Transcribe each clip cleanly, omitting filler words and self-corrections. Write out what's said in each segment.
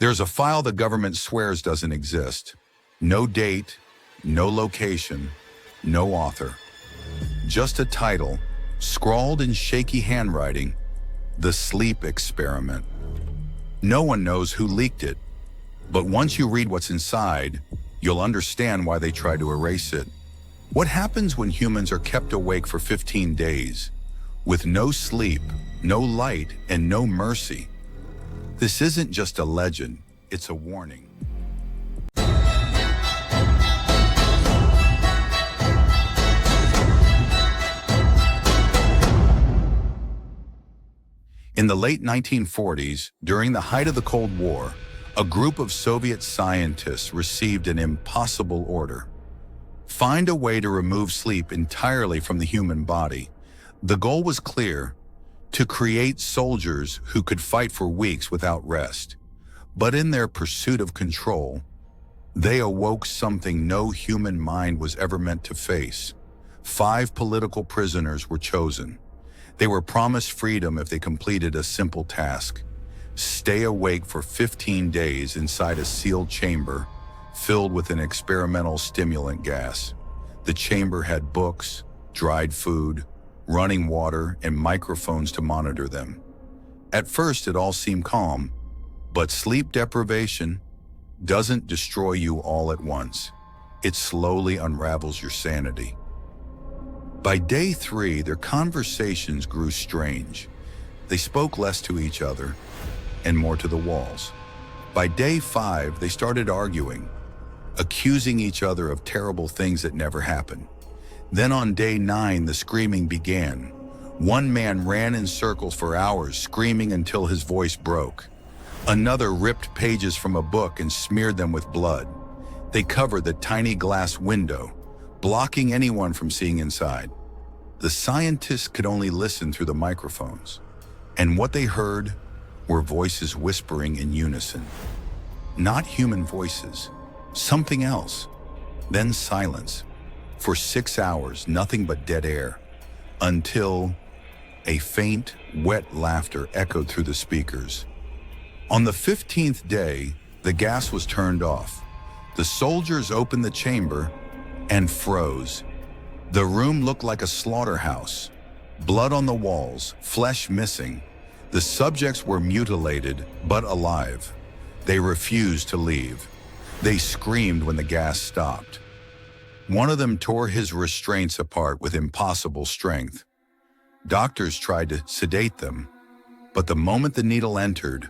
There's a file the government swears doesn't exist. No date, no location, no author. Just a title, scrawled in shaky handwriting, The Sleep Experiment. No one knows who leaked it, but once you read what's inside, you'll understand why they tried to erase it. What happens when humans are kept awake for 15 days, with no sleep, no light, and no mercy? This isn't just a legend, it's a warning. In the late 1940s, during the height of the Cold War, a group of Soviet scientists received an impossible order. Find a way to remove sleep entirely from the human body. The goal was clear: to create soldiers who could fight for weeks without rest. But in their pursuit of control, they awoke something no human mind was ever meant to face. 5 political prisoners were chosen. They were promised freedom if they completed a simple task: stay awake for 15 days inside a sealed chamber filled with an experimental stimulant gas. The chamber had books, dried food, running water, and microphones to monitor them. At first, it all seemed calm, but sleep deprivation doesn't destroy you all at once. It slowly unravels your sanity. By day 3, their conversations grew strange. They spoke less to each other and more to the walls. By day 5, they started arguing, accusing each other of terrible things that never happened. Then on day 9, the screaming began. One man ran in circles for hours, screaming until his voice broke. Another ripped pages from a book and smeared them with blood. They covered the tiny glass window, blocking anyone from seeing inside. The scientists could only listen through the microphones, and what they heard were voices whispering in unison. Not human voices, something else. Then silence. For 6 hours, nothing but dead air, until a faint, wet laughter echoed through the speakers. On the 15th day, the gas was turned off. The soldiers opened the chamber and froze. The room looked like a slaughterhouse. Blood on the walls, flesh missing. The subjects were mutilated, but alive. They refused to leave. They screamed when the gas stopped. One of them tore his restraints apart with impossible strength. Doctors tried to sedate them, but the moment the needle entered,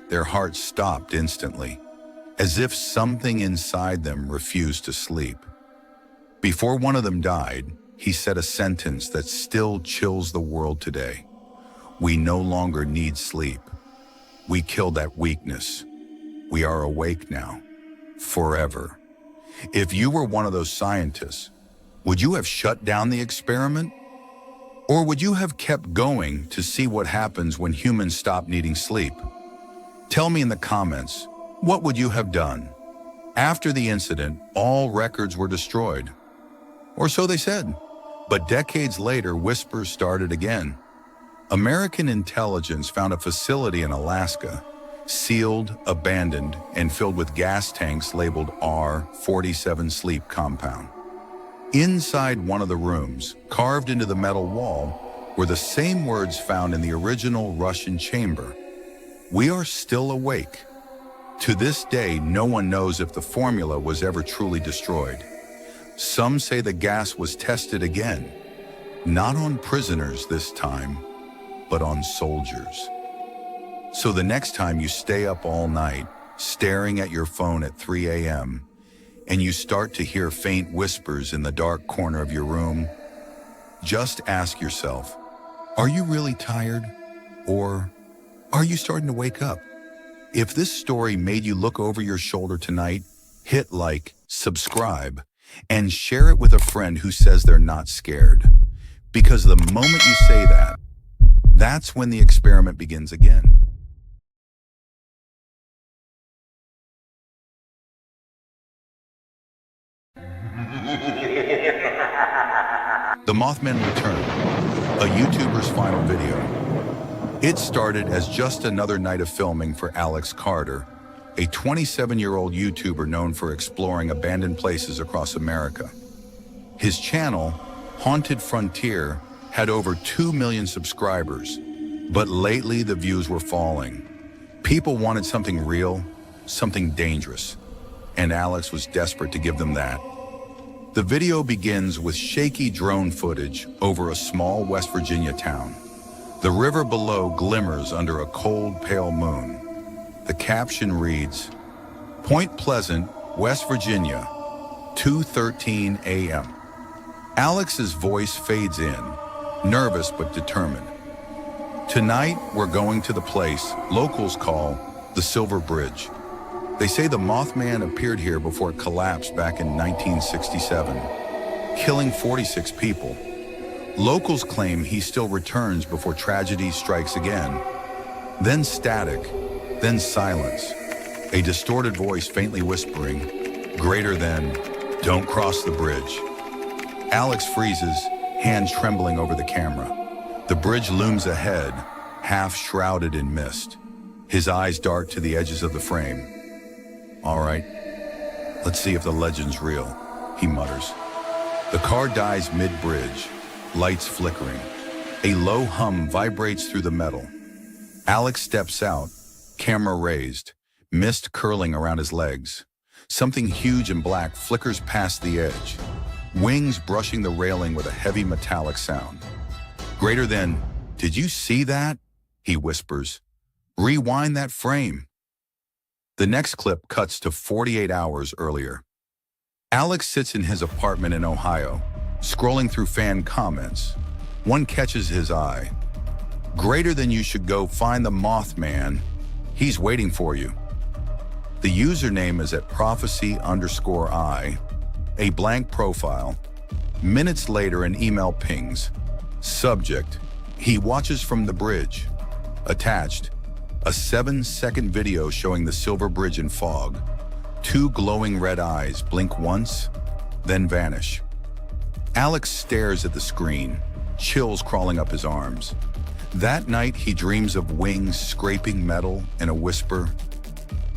their hearts stopped instantly, as if something inside them refused to sleep. Before one of them died, he said a sentence that still chills the world today. We no longer need sleep. We killed that weakness. We are awake now, forever. If you were one of those scientists, would you have shut down the experiment? Or would you have kept going to see what happens when humans stop needing sleep? Tell me in the comments, what would you have done? After the incident, all records were destroyed. Or so they said. But decades later, whispers started again. American intelligence found a facility in Alaska, sealed, abandoned, and filled with gas tanks labeled R-47 sleep compound. Inside one of the rooms, carved into the metal wall, were the same words found in the original Russian chamber. We are still awake. To this day, no one knows if the formula was ever truly destroyed. Some say the gas was tested again, not on prisoners this time, but on soldiers. So the next time you stay up all night, staring at your phone at 3 a.m., and you start to hear faint whispers in the dark corner of your room, just ask yourself, are you really tired? Or are you starting to wake up? If this story made you look over your shoulder tonight, hit like, subscribe, and share it with a friend who says they're not scared. Because the moment you say that, that's when the experiment begins again. The Mothman Return, a YouTuber's final video. It started as just another night of filming for Alex Carter, a 27-year-old YouTuber known for exploring abandoned places across America. His channel, Haunted Frontier, had over 2 million subscribers, but lately the views were falling. People wanted something real, something dangerous, and Alex was desperate to give them that. The video begins with shaky drone footage over a small West Virginia town. The river below glimmers under a cold, pale moon. The caption reads, "Point Pleasant, West Virginia, 2:13 a.m." Alex's voice fades in, nervous but determined. "Tonight, we're going to the place locals call the Silver Bridge. They say the Mothman appeared here before it collapsed back in 1967, killing 46 people. Locals claim he still returns before tragedy strikes again. Then static, then silence. A distorted voice faintly whispering, greater than, don't cross the bridge." Alex freezes, hands trembling over the camera. The bridge looms ahead, half shrouded in mist. His eyes dart to the edges of the frame. "All right, let's see if the legend's real," he mutters. The car dies mid-bridge, lights flickering. A low hum vibrates through the metal. Alex steps out, camera raised, mist curling around his legs. Something huge and black flickers past the edge, wings brushing the railing with a heavy metallic sound. Greater than, "Did you see that?" he whispers. "Rewind that frame." The next clip cuts to 48 hours earlier. Alex sits in his apartment in Ohio, scrolling through fan comments. One catches his eye. "Greater than, you should go find the Mothman. He's waiting for you." The username is at prophecy_I, a blank profile. Minutes later, an email pings. Subject, "He watches from the bridge." Attached, a 7-second video showing the Silver Bridge in fog. 2 glowing red eyes blink once, then vanish. Alex stares at the screen, chills crawling up his arms. That night, he dreams of wings scraping metal and a whisper,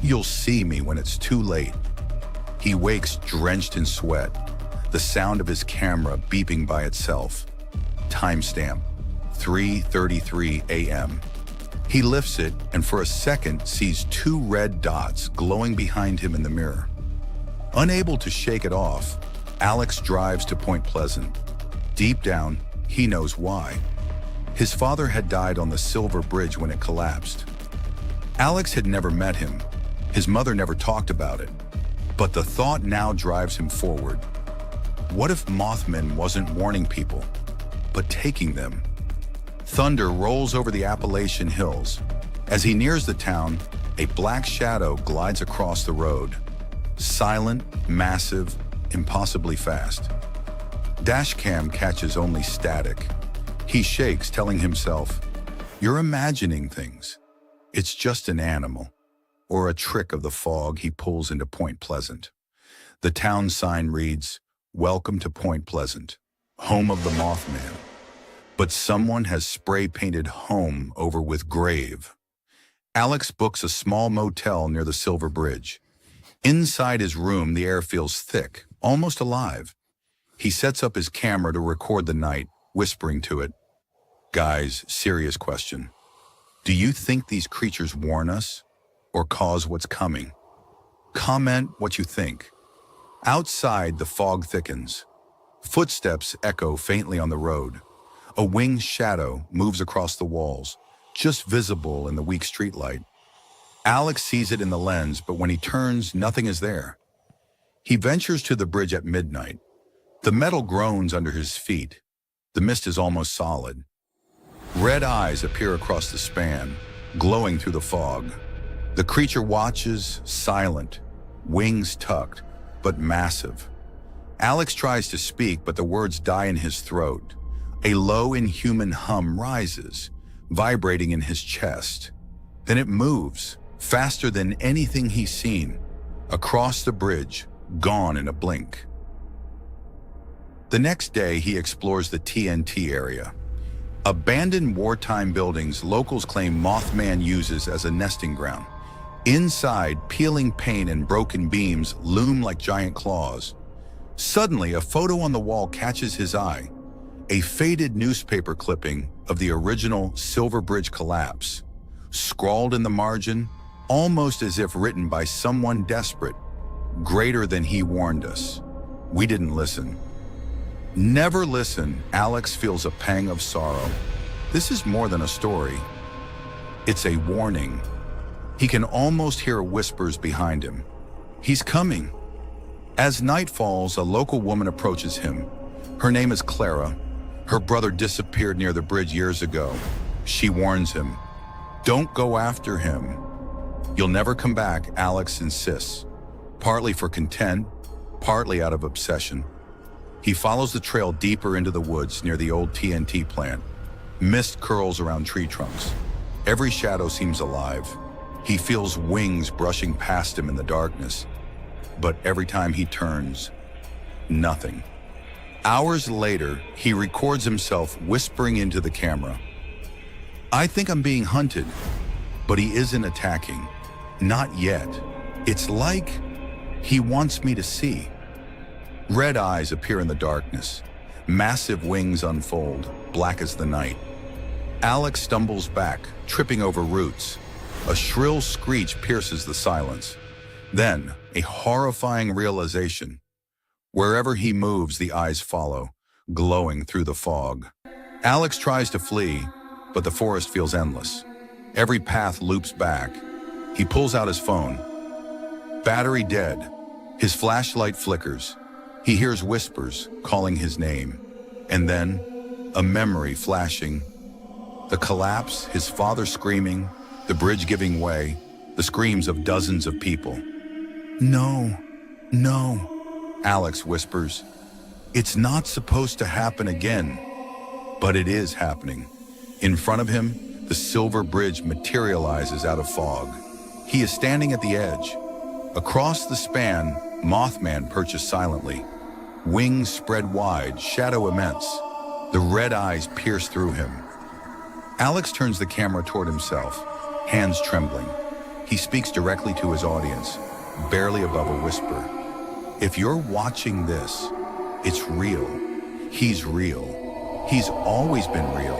"You'll see me when it's too late." He wakes drenched in sweat, the sound of his camera beeping by itself. Timestamp, 3:33 a.m. He lifts it and for a second sees 2 red dots glowing behind him in the mirror. Unable to shake it off, Alex drives to Point Pleasant. Deep down, he knows why. His father had died on the Silver Bridge when it collapsed. Alex had never met him. His mother never talked about it. But the thought now drives him forward. What if Mothman wasn't warning people, but taking them? Thunder rolls over the Appalachian Hills. As he nears the town, a black shadow glides across the road. Silent, massive, impossibly fast. Dashcam catches only static. He shakes, telling himself, "You're imagining things. It's just an animal," or a trick of the fog he pulls into Point Pleasant. The town sign reads, "Welcome to Point Pleasant, home of the Mothman." But someone has spray-painted home over with grave. Alex books a small motel near the Silver Bridge. Inside his room, the air feels thick, almost alive. He sets up his camera to record the night, whispering to it, "Guys, serious question. Do you think these creatures warn us or cause what's coming? Comment what you think." Outside, the fog thickens. Footsteps echo faintly on the road. A winged shadow moves across the walls, just visible in the weak streetlight. Alex sees it in the lens, but when he turns, nothing is there. He ventures to the bridge at midnight. The metal groans under his feet. The mist is almost solid. Red eyes appear across the span, glowing through the fog. The creature watches, silent, wings tucked, but massive. Alex tries to speak, but the words die in his throat. A low, inhuman hum rises, vibrating in his chest. Then it moves, faster than anything he's seen, across the bridge, gone in a blink. The next day, he explores the TNT area. Abandoned wartime buildings locals claim Mothman uses as a nesting ground. Inside, peeling paint and broken beams loom like giant claws. Suddenly, a photo on the wall catches his eye, a faded newspaper clipping of the original Silver Bridge collapse, scrawled in the margin, almost as if written by someone desperate. Greater than he warned us. We didn't listen. Never listen. Alex feels a pang of sorrow. This is more than a story. It's a warning. He can almost hear whispers behind him. He's coming. As night falls, a local woman approaches him. Her name is Clara. Her brother disappeared near the bridge years ago. She warns him, "Don't go after him. You'll never come back," Alex insists, partly for content, partly out of obsession. He follows the trail deeper into the woods near the old TNT plant. Mist curls around tree trunks. Every shadow seems alive. He feels wings brushing past him in the darkness. But every time he turns, nothing. Hours later, he records himself whispering into the camera. "I think I'm being hunted," but he isn't attacking. Not yet. It's like he wants me to see. Red eyes appear in the darkness. Massive wings unfold, black as the night. Alex stumbles back, tripping over roots. A shrill screech pierces the silence. Then, a horrifying realization. Wherever he moves, the eyes follow, glowing through the fog. Alex tries to flee, but the forest feels endless. Every path loops back. He pulls out his phone. Battery dead. His flashlight flickers. He hears whispers calling his name. And then, a memory flashing. The collapse, his father screaming, the bridge giving way, the screams of dozens of people. "No, no," Alex whispers. "It's not supposed to happen again." But it is happening. In front of him, the silver bridge materializes out of fog. He is standing at the edge. Across the span, Mothman perches silently. Wings spread wide, shadow immense. The red eyes pierce through him. Alex turns the camera toward himself, hands trembling. He speaks directly to his audience, barely above a whisper. "If you're watching this, it's real. He's real. He's always been real.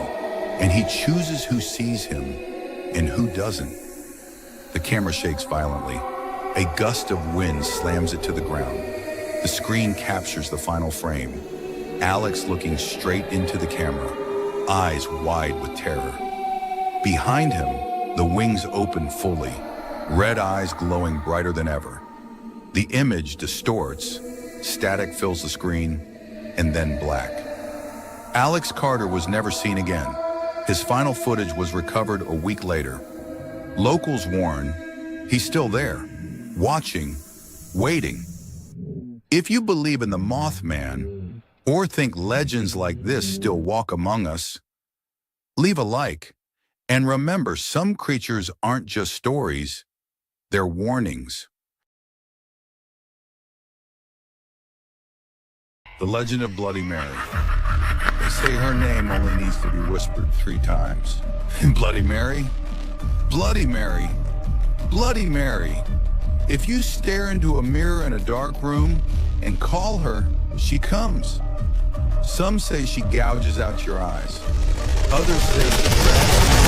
And he chooses who sees him and who doesn't." The camera shakes violently. A gust of wind slams it to the ground. The screen captures the final frame. Alex looking straight into the camera, eyes wide with terror. Behind him, the wings open fully, red eyes glowing brighter than ever. The image distorts, static fills the screen, and then black. Alex Carter was never seen again. His final footage was recovered a week later. Locals warn he's still there, watching, waiting. If you believe in the Mothman, or think legends like this still walk among us, leave a like. And remember, some creatures aren't just stories, they're warnings. The Legend of Bloody Mary. They say her name only needs to be whispered 3 times. Bloody Mary? Bloody Mary? Bloody Mary. If you stare into a mirror in a dark room and call her, she comes. Some say she gouges out your eyes. Others say she grabs you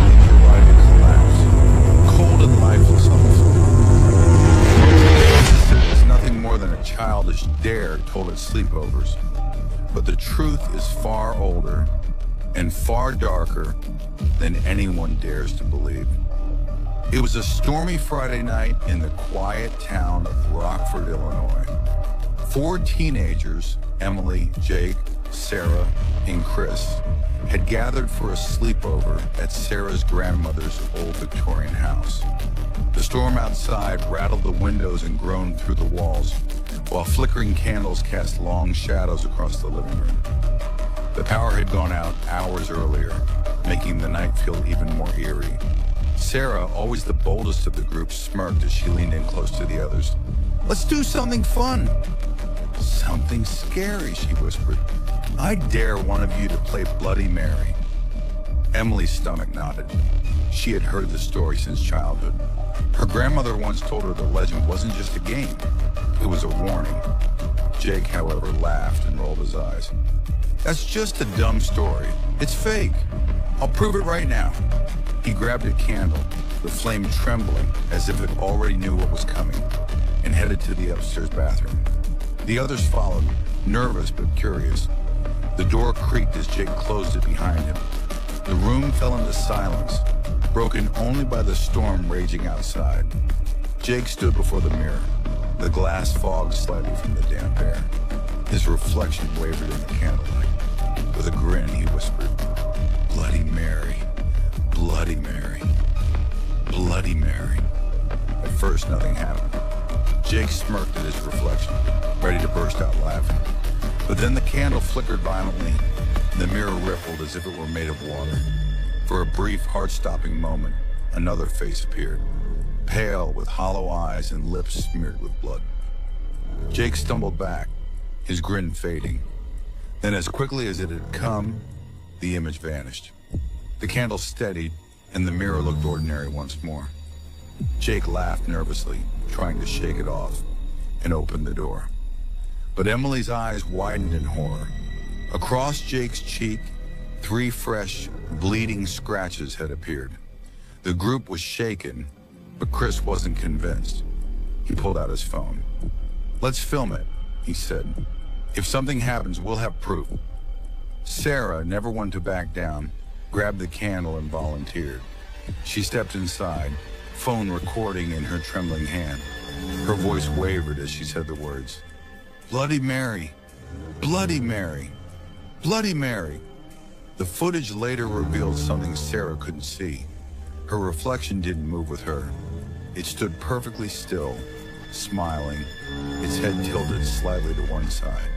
and you're right to collapse, cold and lifeless on the floor. It's nothing more than a childish dare told at sleepovers. But the truth is far older and far darker than anyone dares to believe. It was a stormy Friday night in the quiet town of Rockford, Illinois. 4 teenagers, Emily, Jake, Sarah, and Chris, had gathered for a sleepover at Sarah's grandmother's old Victorian house. The storm outside rattled the windows and groaned through the walls, while flickering candles cast long shadows across the living room. The power had gone out hours earlier, making the night feel even more eerie. Sarah, always the boldest of the group, smirked as she leaned in close to the others. "Let's do something fun." "Something scary," she whispered. "I dare one of you to play Bloody Mary." Emily's stomach nodded. She had heard the story since childhood. Her grandmother once told her the legend wasn't just a game, it was a warning. Jake, however, laughed and rolled his eyes. That's just a dumb story. It's fake. I'll prove it right now. He grabbed a candle, the flame trembling as if it already knew what was coming, and headed to the upstairs bathroom. The others followed, nervous but curious. The door creaked as Jake closed it behind him. The room fell into silence, broken only by the storm raging outside. Jake stood before the mirror. The glass fogged slightly from the damp air. His reflection wavered in the candlelight. With a grin, he whispered, "Bloody Mary, Bloody Mary, Bloody Mary." At first, nothing happened. Jake smirked at his reflection, ready to burst out laughing. But then the candle flickered violently, and the mirror rippled as if it were made of water. For a brief, heart-stopping moment, another face appeared, pale with hollow eyes and lips smeared with blood. Jake stumbled back, his grin fading. Then as quickly as it had come, the image vanished. The candle steadied, and the mirror looked ordinary once more. Jake laughed nervously, trying to shake it off, and opened the door. But Emily's eyes widened in horror. Across Jake's cheek, 3 fresh, bleeding scratches had appeared. The group was shaken, but Chris wasn't convinced. He pulled out his phone. "Let's film it," he said. "If something happens, we'll have proof." Sarah, never one to back down, grabbed the candle and volunteered. She stepped inside, phone recording in her trembling hand. Her voice wavered as she said the words, "Bloody Mary, Bloody Mary, Bloody Mary." The footage later revealed something Sarah couldn't see. Her reflection didn't move with her. It stood perfectly still, smiling, its head tilted slightly to one side.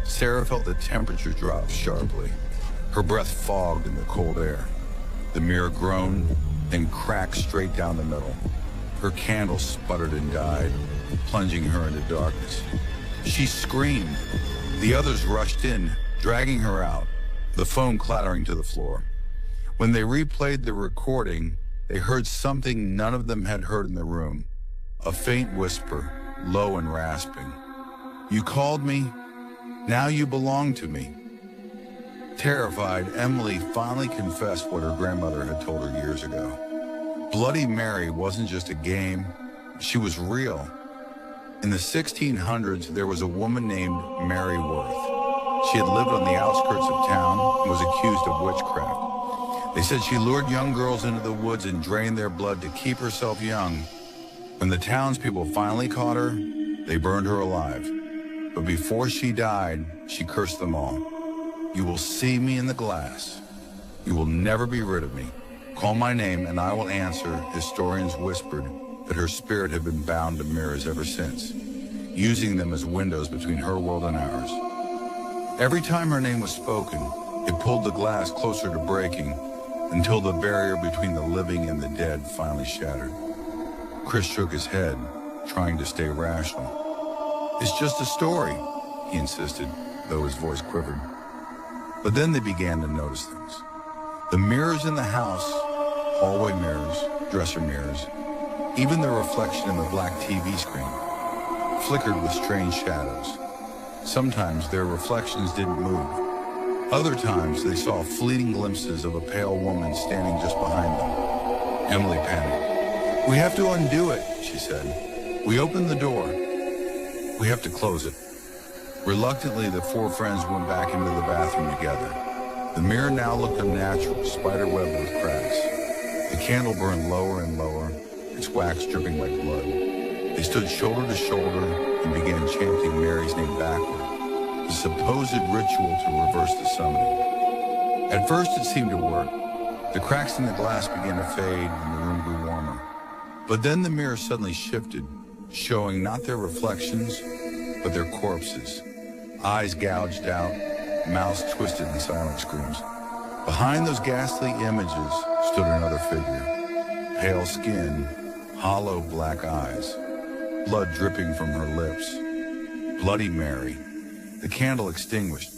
Sarah felt the temperature drop sharply. Her breath fogged in the cold air. The mirror groaned, then cracked straight down the middle. Her candle sputtered and died, plunging her into darkness. She screamed. The others rushed in, dragging her out, the phone clattering to the floor. When they replayed the recording, they heard something none of them had heard in the room. A faint whisper, low and rasping. "You called me? Now you belong to me." Terrified, Emily finally confessed what her grandmother had told her years ago. Bloody Mary wasn't just a game, she was real. In the 1600s, there was a woman named Mary Worth. She had lived on the outskirts of town and was accused of witchcraft. They said she lured young girls into the woods and drained their blood to keep herself young. When the townspeople finally caught her, they burned her alive. But before she died, she cursed them all. "You will see me in the glass. You will never be rid of me. Call my name and I will answer." Historians whispered that her spirit had been bound to mirrors ever since, using them as windows between her world and ours. Every time her name was spoken, it pulled the glass closer to breaking until the barrier between the living and the dead finally shattered. Chris shook his head, trying to stay rational. "It's just a story," he insisted, though his voice quivered. But then they began to notice things. The mirrors in the house, hallway mirrors, dresser mirrors, even the reflection in the black TV screen, flickered with strange shadows. Sometimes their reflections didn't move. Other times they saw fleeting glimpses of a pale woman standing just behind them. Emily panicked. "We have to undo it," she said. "We opened the door. We have to close it." Reluctantly, the 4 friends went back into the bathroom together. The mirror now looked unnatural, spiderwebbed with cracks. The candle burned lower and lower, its wax dripping like blood. They stood shoulder to shoulder and began chanting Mary's name backward, the supposed ritual to reverse the summoning. At first it seemed to work. The cracks in the glass began to fade and the room grew warmer. But then the mirror suddenly shifted, showing not their reflections, but their corpses. Eyes gouged out, mouths twisted in silent screams. Behind those ghastly images stood another figure. Pale skin, hollow black eyes, blood dripping from her lips. Bloody Mary. The candle extinguished.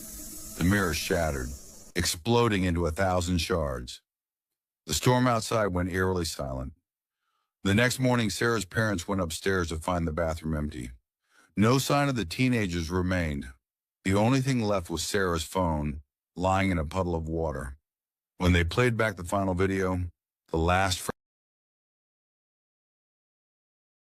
The mirror shattered, exploding into 1,000 shards. The storm outside went eerily silent. The next morning, Sarah's parents went upstairs to find the bathroom empty. No sign of the teenagers remained. The only thing left was Sarah's phone, lying in a puddle of water. When they played back the final video, the last